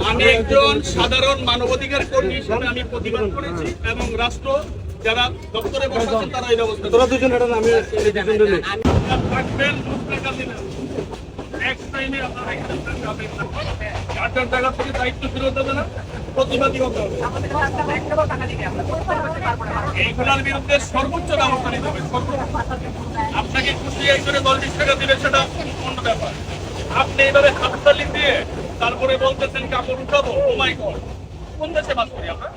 আমি একজন সাধারণ মানবাধিকার কর্মী হিসেবে আমি প্রতিবাদ করেছি এবং রাষ্ট্র যারা দপ্তরে বসাচ্ছেন তারা এই ব্যবস্থা তোরা দুজন এটা আমি থাকবেন নেক্সট টাইমে আপনারা টাকা থেকে দায়িত্ব ফেরত দেবে না, প্রতিবাদী হতে হবে। এইগুলোর বিরুদ্ধে সর্বোচ্চ ব্যবস্থা নিতে হবে। আপনাকে খুশি করে 10-20 টাকা দিলে সেটা অন্য ব্যাপার। আপনি এইভাবে হাততালি দিয়ে তারপরে বলতেছেন কাপড় উঠাবো। ও মাই গড, কোন দেশে বাস করি আমরা?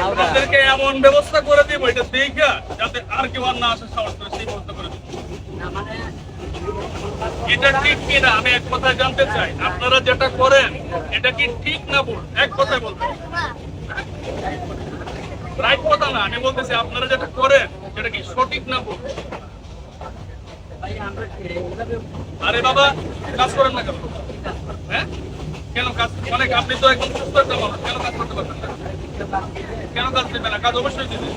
আপনাদেরকে এমন ব্যবস্থা করে দিব এটা দেখা যাতে আর কেউ আর না আসার সাহস করে, সেই ব্যবস্থা করে দিব। এটা ঠিক কিনা আমি এক কথায় জানতে চাই। আপনারা যেটা করেন এটা কি ঠিক না ভুল? এক কথায় বলবেন। রাইট কথা না, আমি বলতেছি আপনারা যেটা করেন সেটা কি সঠিক না ভুল? আরে বাবা, কাজ করেন না কেন? হ্যাঁ, কেন কাজ? মানে আপনি তো একদম সুস্থ একটা মানুষ, কেন কাজ করতে পারবেন না? কেন কাজ দিবেন না? কাজ অবশ্যই দিবেন।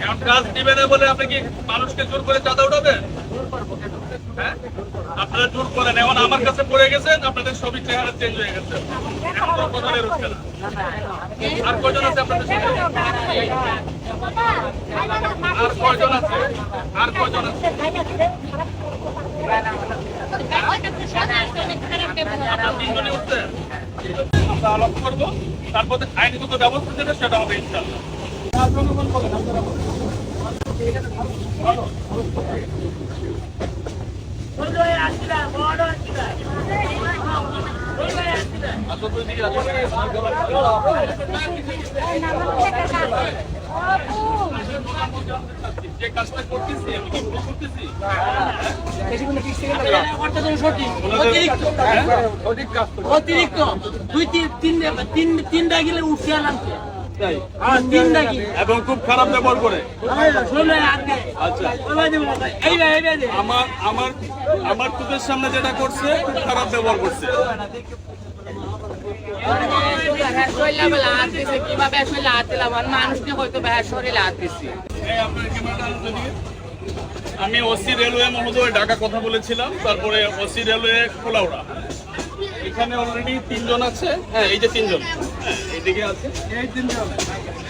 এখন কাজ দিবে না বলে আপনি কি মানুষকে জোর করে চাঁদা উঠাবেন? হ্যাঁ, আপনারা জোর করেন। এখন আমার কাছে পড়ে গেছেন, আপনাদের সবই চেহারা চেঞ্জ হয়ে গেছে। এখন কোনো কথা নেই রোজ কেন? আর কয়জন আছে আপনাদের সাথে? আর কয়জন আছে? আর কয়জন আছে? তিনজনই উঠছেন। আমরা আলোচনা করবো, তারপর আইনগত ব্যবস্থা যেটা সেটা হবে ইনশাআল্লাহ। যে কাজটা করতেছি আমি কি ভুল করতেছি? অতিরিক্ত 2-3টা গেলে উঠে আনলাম এবং খুব খারাপ ব্যবহার করে। আচ্ছা, আমার তোদের সামনে যেটা করছে খুব খারাপ ব্যবহার করছে। আমি ওসি রেলওয়ে মহোদয় ঢাকা কথা বলেছিলাম, তারপরে ওসি রেলওয়ে খোলাউড়া। এখানে অলরেডি 3 জন আছে। হ্যাঁ, এই যে 3 জন, হ্যাঁ এইদিকে আছে। এই 3 জন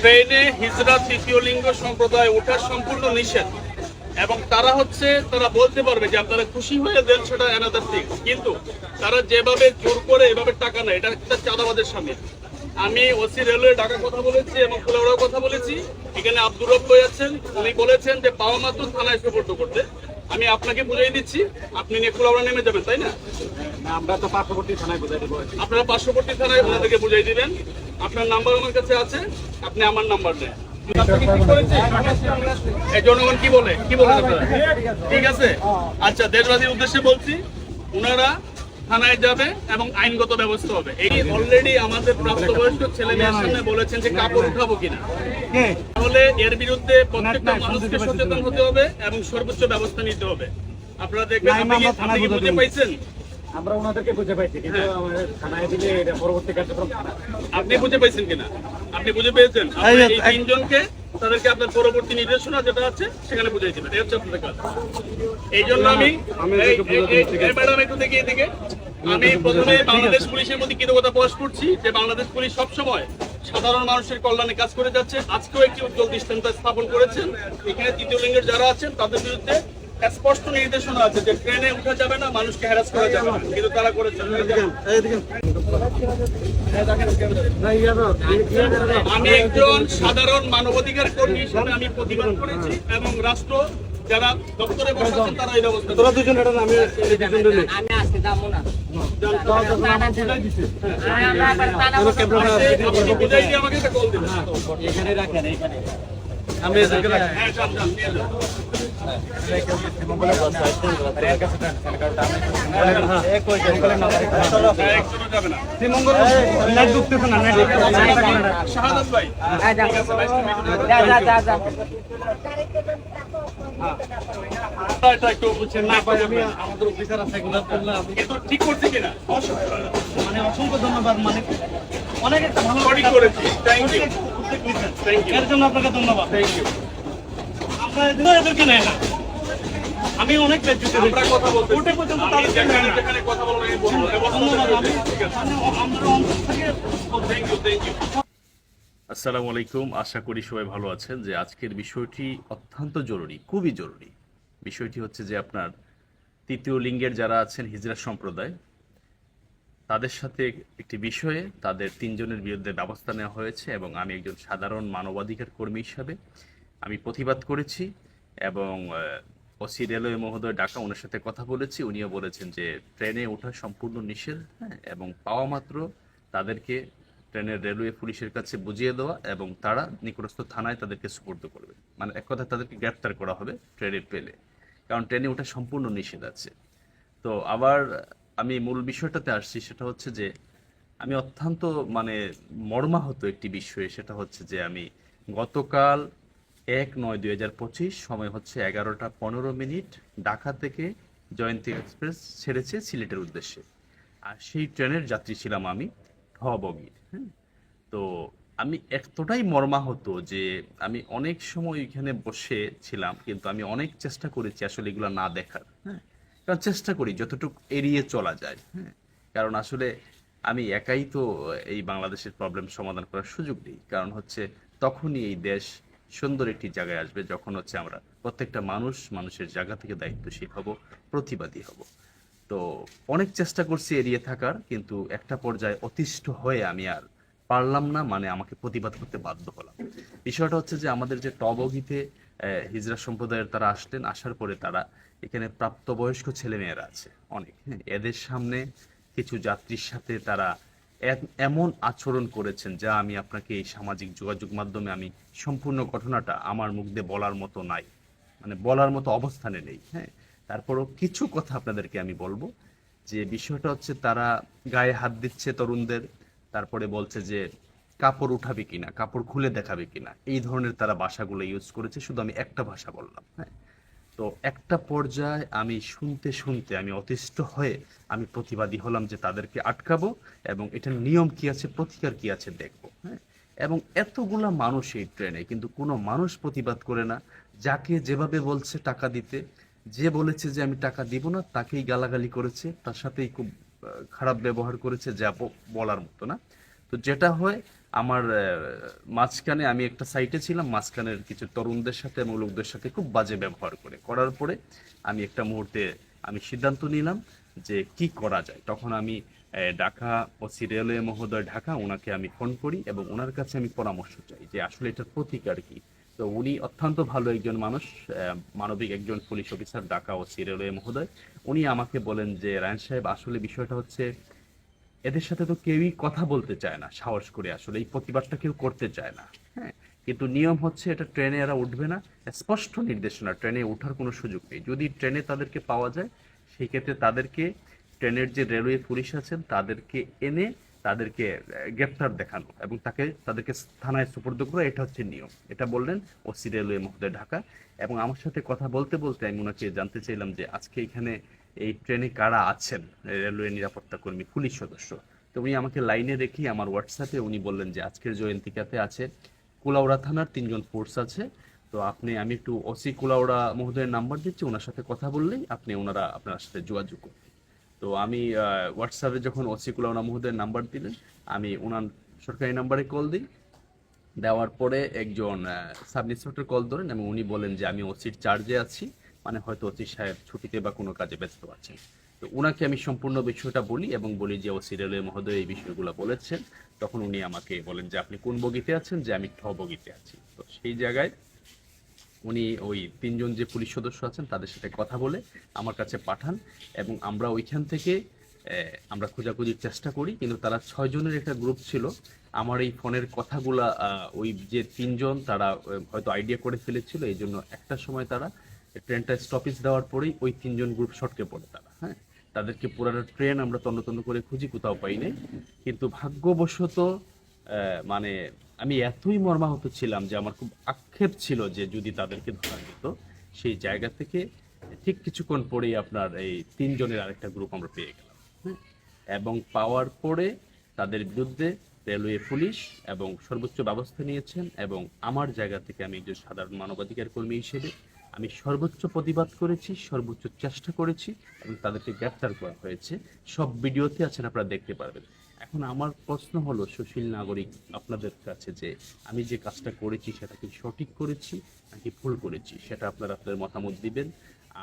ট্রেনে হিজড়া তৃতীয় লিঙ্গ সম্প্রদায় ওঠার সম্পূর্ণ নিষেধ, এবং তারা বলতে পারবে যে আপনারা খুশি হয়ে দেন, সেটা অ্যানাদার থিং। কিন্তু তারা যেভাবে জোর করে এভাবে টাকা নেয়, এটা একটা চাঁদাবাদের সামিল। আমি ওসি রেলওয়ে ঢাকা কথা বলেছি এবং খোলাউড়াও কথা বলেছি। এখানে আব্দুর রব ভাই আছেন, উনি বলেছেন যে পাওয়া মাত্র থানায় সুপর্দ করতে। আমি আপনাকে বুঝাই দিচ্ছি, আপনি নিয়ে খোলাউড়া নেমে যাবেন, তাই না? আমরা তো পার্শ্ববর্তী থানায় বুঝাই দেবো। আপনারা পার্শ্ববর্তী থানায় ওনাদেরকে বুঝাই দিবেন। আপনার নাম্বার আমার কাছে আছে, আপনি আমার নাম্বার দেন। জনগণ কি বলে, কি বলেন আপনারা? ঠিক আছে, আচ্ছা, দেশবাসীর উদ্দেশ্যে বলছি, ওনারা থানায় যাবে এবং আইনগত ব্যবস্থা হবে। এই অলরেডি আমাদের প্রাপ্তবয়স্ক ছেলে মেয়ের সামনে বলেছেন যে কাপড় উঠাবো কিনা। তাহলে এর বিরুদ্ধে প্রত্যেকটা মানুষকে সচেতন হতে হবে এবং সর্বোচ্চ ব্যবস্থা নিতে হবে। আপনারা দেখবেন, আপনি কি বুঝে পাইছেন? আমরা ওনাদেরকে বুঝে পাইছি, কিন্তু আমাদের থানায় দিলে এটা পরবর্তী কার্যক্রম। আপনি বুঝে পাইছেন কিনা? আপনি বুঝে পেয়েছেন? এই 3 জনকে তাদেরকে আপনার পরবর্তী নির্দেশনা যেটা আছে সেখানে বুঝাই দিবেন। এই হচ্ছে আপনাদের কাজ। এই জন্য আমি ম্যাডাম একটু দেখি এদিকে। আমি প্রথমে বাংলাদেশ পুলিশের প্রতি কৃতজ্ঞতা প্রকাশ করছি যে বাংলাদেশ পুলিশ সবসময় সাধারণ মানুষের কল্যাণে কাজ করে যাচ্ছে। আজকেও একটি উজ্জ্বল দৃষ্টান্ত স্থাপন করেছেন। এখানে তৃতীয় লিঙ্গের যারা আছেন তাদের বিরুদ্ধে স্পষ্ট নির্দেশনা আছে যে ট্রেনে উঠা যাবে না, মানুষকে হ্যারাস করা যাবে না, কিন্তু তারা করেছেন। আমি একজন সাধারণ মানবাধিকার কর্মী হিসেবে আমি প্রতিবাদ করেছি এবং রাষ্ট্র যারা দপ্তরে বসাচ্ছেন তারা এই ব্যবস্থা। তোরা দুজন এটা আমি বুঝাই দিয়ে আমাকে একটা কল দিন। এখানে রাখেন, এখানে আমি এদেরকে রাখি। হ্যাঁ, চল চল নিয়ে যাও। শাহাদাত ভাই, একটু বুঝছেন না, আমাদের অফিসার আছে, এগুলো ঠিক করছি কিনা? মানে অসংখ্য ধন্যবাদ। মানে অনেক একটা ভালো করেছি। থ্যাংক ইউ, এর জন্য আপনাকে ধন্যবাদ। Thank you. এদেরকে নেয় না। আমি অনেক বেজ্জতি আমরা কথা বলতে ওটা পর্যন্ত তাদেরকে নেয় না। যেখানে কথা বলার আগে বলবো ধন্যবাদ। আমি আমরা অন্তর থেকে থ্যাংক ইউ। আসসালামু আলাইকুম, আশা করি সবাই ভালো আছেন। যে আজকের বিষয়টি অত্যন্ত জরুরি, খুবই জরুরি। বিষয়টি হচ্ছে যে আপনার তৃতীয় লিঙ্গের যারা আছেন হিজড়া সম্প্রদায়, তাদের সাথে একটি বিষয়ে তাদের 3 জনের বিরুদ্ধে ব্যবস্থা নেওয়া হয়েছে এবং আমি একজন সাধারণ মানবাধিকার কর্মী হিসাবে আমি প্রতিবাদ করেছি এবং ওসি রেলওয়ে মহোদয় ঢাকা, ওনার সাথে কথা বলেছি। উনিও বলেছেন যে ট্রেনে ওঠা সম্পূর্ণ নিষেধ, হ্যাঁ, এবং পাওয়া মাত্র তাদেরকে ট্রেনের রেলওয়ে পুলিশের কাছে বুঝিয়ে দেওয়া এবং তারা নিকটস্থ থানায় তাদেরকে সুপর্দ করবে, মানে এক কথায় তাদেরকে গ্রেপ্তার করা হবে ট্রেনে পেলে, কারণ ট্রেনে ওঠা সম্পূর্ণ নিষেধ আছে। তো আবার আমি মূল বিষয়টাতে আসছি, সেটা হচ্ছে যে আমি অত্যন্ত মানে মর্মাহত একটি বিষয়, সেটা হচ্ছে যে আমি গতকাল 1/9/2025 সময় হচ্ছে 11টা 15 মিনিট ঢাকা থেকে জয়ন্তী এক্সপ্রেস ছেড়েছে সিলেটের উদ্দেশ্যে, আর সেই ট্রেনের যাত্রী ছিলাম আমি ঠ বগির। হ্যাঁ, তো আমি এতটাই মর্মাহত যে আমি অনেক সময় এখানে বসে ছিলাম, কিন্তু আমি অনেক চেষ্টা করেছি আসলে এগুলো না দেখার। হ্যাঁ, কারণ চেষ্টা করি যতটুকু এড়িয়ে চলা যায়। হ্যাঁ, কারণ আসলে আমি একাই তো এই বাংলাদেশের প্রবলেম সমাধান করার সুযোগ নেই। কারণ হচ্ছে তখনই এই দেশ সুন্দর একটি জায়গায় আসবে যখন হচ্ছে আমরা প্রত্যেকটা মানুষ মানুষের জায়গা থেকে দায়িত্বশীল হব, প্রতিবাদী হব। তো অনেক চেষ্টা করছি এড়িয়ে থাকার, কিন্তু একটা পর্যায়ে অতিষ্ঠ হয়ে আমি আর পারলাম না, মানে আমাকে প্রতিবাদ করতে বাধ্য হলাম। বিষয়টা হচ্ছে যে আমাদের যে টবগিতে হিজড়া সম্প্রদায়ের তারা আসলেন, আসার পরে তারা এখানে প্রাপ্তবয়স্ক ছেলেমেয়েরা আছে অনেক, হ্যাঁ, এদের সামনে কিছু যাত্রীর সাথে তারা এমন আচরণ করেছেন যা আমি আপনাকে এই সামাজিক যোগাযোগ মাধ্যমে আমি সম্পূর্ণ ঘটনাটা আমার মুখ দিয়ে বলার মতো নাই, মানে বলার মতো অবস্থানে নেই। হ্যাঁ, তারপরও কিছু কথা আপনাদেরকে আমি বলবো। যে বিষয়টা হচ্ছে তারা গায়ে হাত দিচ্ছে তরুণদের, তারপরে বলছে যে কাপড় উঠাবে কিনা, কাপড় খুলে দেখাবে কিনা, এই ধরনের তারা ভাষাগুলো ইউজ করেছে। শুধু আমি একটা ভাষা বললাম। হ্যাঁ, তো একটা পর্যায়ে আমি শুনতে শুনতে আমি অতিষ্ঠ হয়ে আমি প্রতিবাদী হলাম যে তাদেরকে আটকাবো এবং এটার নিয়ম কি আছে, প্রতিকার কি আছে দেখবো। হ্যাঁ, এবং এতগুলা মানুষ এই ট্রেনে, কিন্তু কোনো মানুষ প্রতিবাদ করে না। যাকে যেভাবে বলছে টাকা দিতে, যে বলেছে যে আমি টাকা দিব না তাকেই গালাগালি করেছে, তার সাথেই খুব খারাপ ব্যবহার করেছে, যা বলার মতো না। তো যেটা হয় আমার মাঝখানে আমি একটা সাইটে ছিলাম, মাঝখানের কিছু তরুণদের সাথে এবং লোকদের সাথে খুব বাজে ব্যবহার করার পরে আমি একটা মুহূর্তে আমি সিদ্ধান্ত নিলাম যে কি করা যায়। তখন আমি ঢাকা ওসি রেলওয়ে মহোদয় ঢাকা, ওনাকে আমি ফোন করি এবং ওনার কাছে আমি পরামর্শ চাই যে আসলে এটার প্রতিকার কি। তো উনি অত্যন্ত ভালো একজন মানুষ, মানবিক একজন police officer Dhaka OC railway মহোদয়। উনি আমাকে বলেন যে রায়হান সাহেব, আসলে বিষয়টা হচ্ছে এদের সাথে তো কেউই কথা বলতে চায় না সাহস করে, আসলে এই প্রতিবাদটা কেউ করতে চায় না। হ্যাঁ, কিন্তু নিয়ম হচ্ছে এটা ট্রেনে এরা উঠবে না, স্পষ্ট নির্দেশনা, ট্রেনে ওঠার কোনো সুযোগ নেই। যদি ট্রেনে তাদেরকে পাওয়া যায় সেই ক্ষেত্রে তাদেরকে ট্রেনের যে রেলওয়ে পুলিশ আছেন তাদেরকে এনে তাদেরকে গ্রেপ্তার দেখানো এবং তাদেরকে থানায় সুপর্দ করা, এটা হচ্ছে নিয়ম। এটা বললেন ওসি রেলওয়ে মহোদয় ঢাকা। এবং আমার সাথে কথা বলতে বলতে আমি ওনাকে জানতে চাইলাম যে আজকে এখানে এই ট্রেনে কারা আছেন, রেলওয়ে নিরাপত্তা কর্মী, পুলিশ সদস্য। তো উনি আমাকে লাইনে রেখে আমার হোয়াটসঅ্যাপে উনি বললেন যে আজকের জয়ন্তিকাতে আছে কুলাউড়া থানার 3 জন ফোর্স আছে। তো আমি একটু ওসি কুলাউড়া মহোদয়ের নাম্বার দিচ্ছি, ওনার সাথে কথা বললেই ওনারা আপনার সাথে যোগাযোগ করবেন। তো আমি হোয়াটসঅ্যাপে যখন ওসি কুলাউড়া মহোদয়ের নাম্বার দিলেন, আমি ওনার সরকারি নাম্বারে কল দিই। দেওয়ার পরে একজন সাব ইন্সপেক্টর কল ধরেন এবং উনি বলেন যে আমি ওসির চার্জে আছি, মানে হয়তো ওসি সাহেব ছুটিতে বা কোনো কাজে ব্যস্ত আছেন। তো ওনাকে আমি সম্পূর্ণ বিষয়টা বলি এবং বলি যে ওসি রেলওয়ে মহোদয় এই বিষয়গুলো বলেছেন। তখন উনি আমাকে বলেন যে আপনি কোন বগিতে আছেন, যে আমি ঠ বগিতে আছি। তো সেই জায়গায় উনি ওই 3 জন যে পুলিশ সদস্য আছেন তাদের সাথে কথা বলে আমার কাছে পাঠান এবং আমরা ওইখান থেকে আমরা খোঁজাখুঁজির চেষ্টা করি, কিন্তু তারা 6 জনের একটা গ্রুপ ছিল। আমার এই ফোনের কথাগুলা ওই যে 3 জন তারা হয়তো আইডিয়া করে ফেলেছিল, এই জন্য একটা সময় তারা ট্রেনটা স্টপেজ দেওয়ার পরেই ওই 3 জন গ্রুপ সটকে পড়ে তারা। হ্যাঁ, তাদেরকে পুরানো ট্রেন আমরা তন্ন করে খুঁজি, কোথাও পাই নাই। কিন্তু ভাগ্যবশত মানে আমি এতই মর্মাহত ছিলাম যে আমার খুব আক্ষেপ ছিল যে যদি তাদেরকে ধরা যেত। সেই জায়গা থেকে ঠিক কিছুক্ষণ পরেই আপনার এই 3 জনের আরেকটা গ্রুপ আমরা পেয়ে গেলাম। হ্যাঁ, এবং পাওয়ার পরে তাদের বিরুদ্ধে রেলওয়ে পুলিশ এবং সর্বোচ্চ ব্যবস্থা নিয়েছেন, এবং আমার জায়গা থেকে আমি একজন সাধারণ মানবাধিকার কর্মী হিসেবে আমি সর্বোচ্চ প্রতিবাদ করেছি, সর্বোচ্চ চেষ্টা করেছি, এবং তাদেরকে গ্রেপ্তার করা হয়েছে। সব ভিডিওতে আছেন, আপনারা দেখতে পারবেন। এখন আমার প্রশ্ন হলো সুশীল নাগরিক আপনাদের কাছে, যে আমি যে কাজটা করেছি সেটা কি সঠিক করেছি নাকি ভুল করেছি, সেটা আপনারা আপনাদের মতামত দিবেন।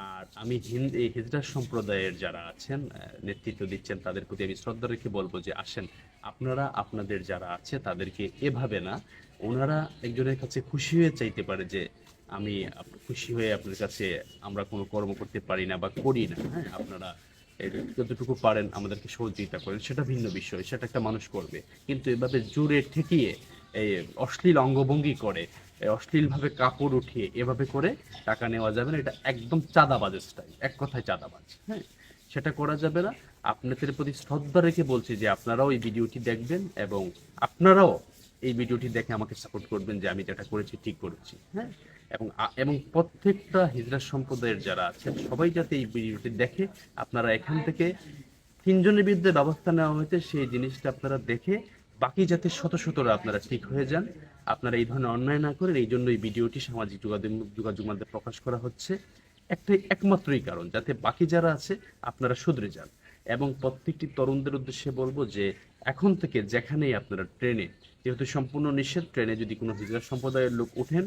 আর আমি এই হিজড়া সম্প্রদায়ের যারা আছেন, নেতৃত্ব দিচ্ছেন, তাদের প্রতি আমি শ্রদ্ধা রেখে বলবো যে আসেন, আপনারা আপনাদের যারা আছে তাদেরকে এভাবে না, ওনারা একজনের কাছে খুশি হয়ে চাইতে পারে যে আমি খুশি হয়ে আপনার কাছে আমরা কোনো কর্ম করতে পারি না বা করি না, হ্যাঁ, আপনারা যতটুকু পারেন আমাদেরকে সহযোগিতা করেন, সেটা ভিন্ন বিষয়, সেটা একটা মানুষ করবে। কিন্তু এভাবে জোরে ঠেকিয়ে এই অশ্লীল অঙ্গভঙ্গি করে, অশ্লীলভাবে কাপড় উঠিয়ে এভাবে করে টাকা নেওয়া যাবে না। এটা একদম চাঁদাবাজ স্টাইল, এক কথায় চাঁদাবাজ। হ্যাঁ, সেটা করা যাবে না। আপনাদের প্রতি শ্রদ্ধা রেখে বলছি যে আপনারাও এই ভিডিওটি দেখবেন এবং আপনারাও এই ভিডিওটি দেখে আমাকে সাপোর্ট করবেন যে আমি যেটা করেছি ঠিক করেছি। হ্যাঁ, এবং প্রত্যেকটা হিজড়া সম্প্রদায়ের যারা আছেন সবাই যাতে এই ভিডিওটি দেখে, আপনারা এখান থেকে 3 জনের বিরুদ্ধে ব্যবস্থা নেওয়া হয়েছে সেই জিনিসটা আপনারা দেখে বাকি যাতে শত শতরা আপনারা ঠিক হয়ে যান, আপনারা এই ধরনের অন্যায় না করেন। এই জন্য এই ভিডিওটি সামাজিক যোগাযোগ মাধ্যমে প্রকাশ করা হচ্ছে, একমাত্রই কারণ যাতে বাকি যারা আছে আপনারা শুধরে যান। এবং প্রত্যেকটি তরুণদের উদ্দেশ্যে বলবো যে এখন থেকে যেখানেই আপনারা ট্রেনে, যেহেতু সম্পূর্ণ নিষেধ, ট্রেনে যদি কোনো হিজড়া সম্প্রদায়ের লোক ওঠেন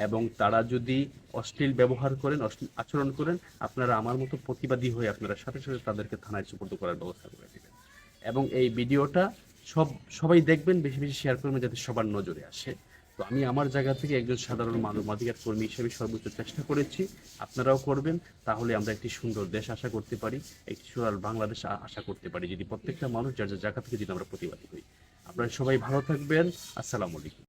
এবং তারা যদি অশ্লীল ব্যবহার করেন, অশ্লীল আচরণ করেন, আপনারা আমার মতো প্রতিবাদী হয়ে আপনারা সাথে সাথে তাদেরকে থানায় সুপর্দ করার ব্যবস্থা করে দেবেন। এবং এই ভিডিওটা সবাই দেখবেন, বেশি বেশি শেয়ার করবেন যাতে সবার নজরে আসে। তো আমি আমার জায়গা থেকে একজন সাধারণ মানবাধিকার কর্মী হিসেবে সর্বোচ্চ চেষ্টা করেছি, আপনারাও করবেন। তাহলে আমরা একটি সুন্দর দেশ আশা করতে পারি, একটি সুন্দর বাংলাদেশ আশা করতে পারি, যদি প্রত্যেকটা মানুষ যার যার জায়গা থেকে যদি আমরা প্রতিবাদী হই। আপনারা সবাই ভালো থাকবেন। আসসালামু আলাইকুম।